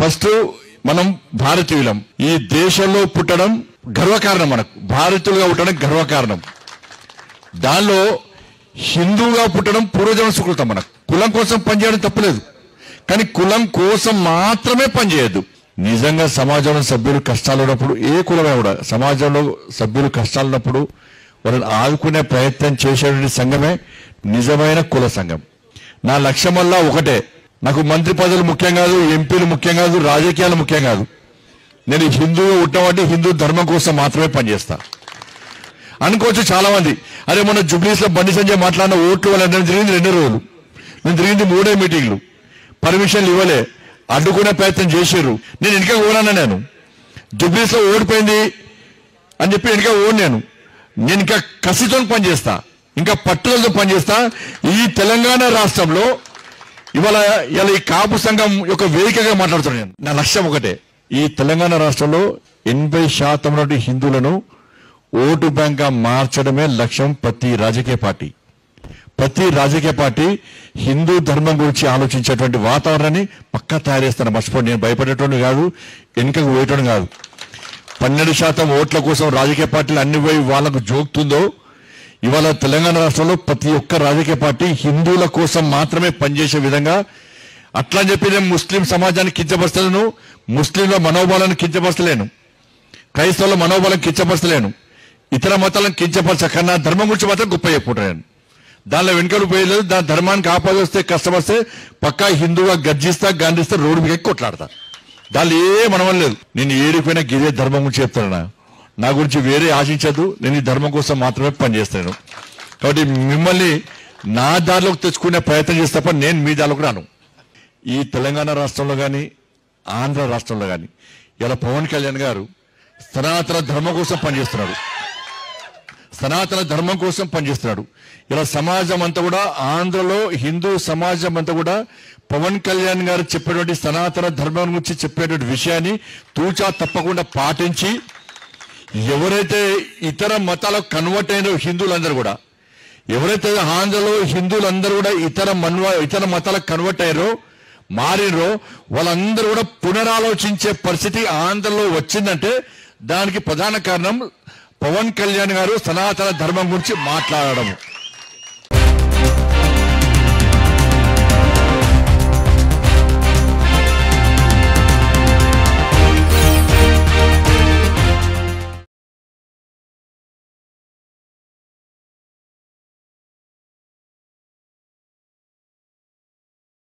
First మనం భారతీయులం. ఈ దేశంలో పుట్టడం గర్వకారణం, మనకు భారతీయులుగా పుట్టడం గర్వకారణం. దానిలో హిందువుగా పుట్టడం పూర్వజన్మ సుకృతం. మనకు కులం కోసం పనిచేయడం తప్పలేదు, కానీ కులం కోసం మాత్రమే పనిచేయద్దు. నిజంగా సమాజంలో సభ్యులు కష్టాలు ఉన్నప్పుడు, ఏ కులమే కూడా సమాజంలో సభ్యులు కష్టాలు ఉన్నప్పుడు వాళ్ళని ఆదుకునే ప్రయత్నం చేసేటువంటి సంఘమే నిజమైన కుల సంఘం. నా లక్ష్యం వల్ల ఒకటే, నాకు మంత్రి పదవులు ముఖ్యం కాదు, ఎంపీలు ముఖ్యం కాదు, రాజకీయాలు ముఖ్యం కాదు. నేను హిందువుగా ఉండబట్టి హిందూ ధర్మం కోసం మాత్రమే పనిచేస్తా. అనుకోవచ్చు చాలా మంది, అరే మొన్న జుబ్లీస్ లో బండి సంజయ్ మాట్లాడిన ఓట్లు వల్ల జరిగింది 2 రోజులు, నేను జరిగింది 3 మీటింగ్లు, పర్మిషన్లు ఇవ్వలే, అడ్డుకునే ప్రయత్నం చేశారు. నేను వెనుక ఓడన్నా, నేను జుబ్లీస్ లో ఓడిపోయింది అని చెప్పి వెనుక నేను ఇంకా కసితో పనిచేస్తా, ఇంకా పట్టుదలతో పనిచేస్తా. ఈ తెలంగాణ రాష్ట్రంలో ఇవాళ ఈ కాపు సంఘం యొక్క వేదికగా మాట్లాడుతున్నాను నేను. నా లక్ష్యం ఒకటే, ఈ తెలంగాణ రాష్ట్రంలో 80% నుండి హిందువులను ఓటు బ్యాంక్ గా మార్చడమే లక్ష్యం. ప్రతి రాజకీయ పార్టీ హిందూ ధర్మం గురించి ఆలోచించేటువంటి వాతావరణాన్ని పక్కా తయారు చేస్తాను. మర్చిపోండి, నేను భయపడేటోని కాదు, వెనుకకు పోయేటోని కాదు. 12% ఓట్ల కోసం రాజకీయ పార్టీలు అన్ని పోయి వాళ్ళకు జోక్తుందో, ఇవాళ తెలంగాణ రాష్ట్రంలో ప్రతి ఒక్క రాజకీయ పార్టీ హిందువుల కోసం మాత్రమే పనిచేసే విధంగా. అట్లా అని చెప్పి నేను ముస్లిం సమాజాన్ని కించపరచలేను, ముస్లింల మనోబలాన్ని కించపరచలేను, క్రైస్తవుల మనోబలం కించపరచలేను, ఇతర మతాలను కించపరచకన్నా ధర్మం గురించి మాత్రం గొప్ప చెప్పుకుంటాను. దానిలో వెనుకలు పోయలేదు. దాని ధర్మానికి ఆపదొస్తే కష్టమొస్తే పక్కా హిందువుగా గర్జిస్తా, గాంధిస్తా, రోడ్డు మీద కొట్లాడతా. దానిలో ఏ మనవం లేదు. నేను ఏడిపోయినా గిదే ధర్మం గురించి చెప్తాను. నా గురించి వేరే ఆశించదు, నేను ఈ ధర్మం కోసం మాత్రమే పనిచేస్తాను. కాబట్టి మిమ్మల్ని నా దారిలోకి తెచ్చుకునే ప్రయత్నం చేస్తే తప్ప నేను మీ దారిలోకి రాను. ఈ తెలంగాణ రాష్ట్రంలో కానీ ఆంధ్ర రాష్ట్రంలో కానీ ఇలా పవన్ కళ్యాణ్ గారు సనాతన ధర్మం కోసం పనిచేస్తున్నాడు, ఇలా సమాజం అంతా కూడా, ఆంధ్రలో హిందూ సమాజం అంతా కూడా పవన్ కళ్యాణ్ గారు చెప్పేటువంటి సనాతన ధర్మం గురించి చెప్పేటువంటి విషయాన్ని తూచా తప్పకుండా పాటించి, ఎవరైతే ఇతర మతాలకు కన్వర్ట్ అయిన హిందువులందరూ కూడా, ఎవరైతే ఆంధ్రలో హిందువులందరూ కూడా ఇతర మతాలకు కన్వర్ట్ అయ్యారో, మారినరో, వాళ్ళందరూ కూడా పునరాలోచించే పరిస్థితి ఆంధ్రలో వచ్చిందంటే దానికి ప్రధాన కారణం పవన్ కళ్యాణ్ గారు సనాతన ధర్మం గురించి మాట్లాడడం.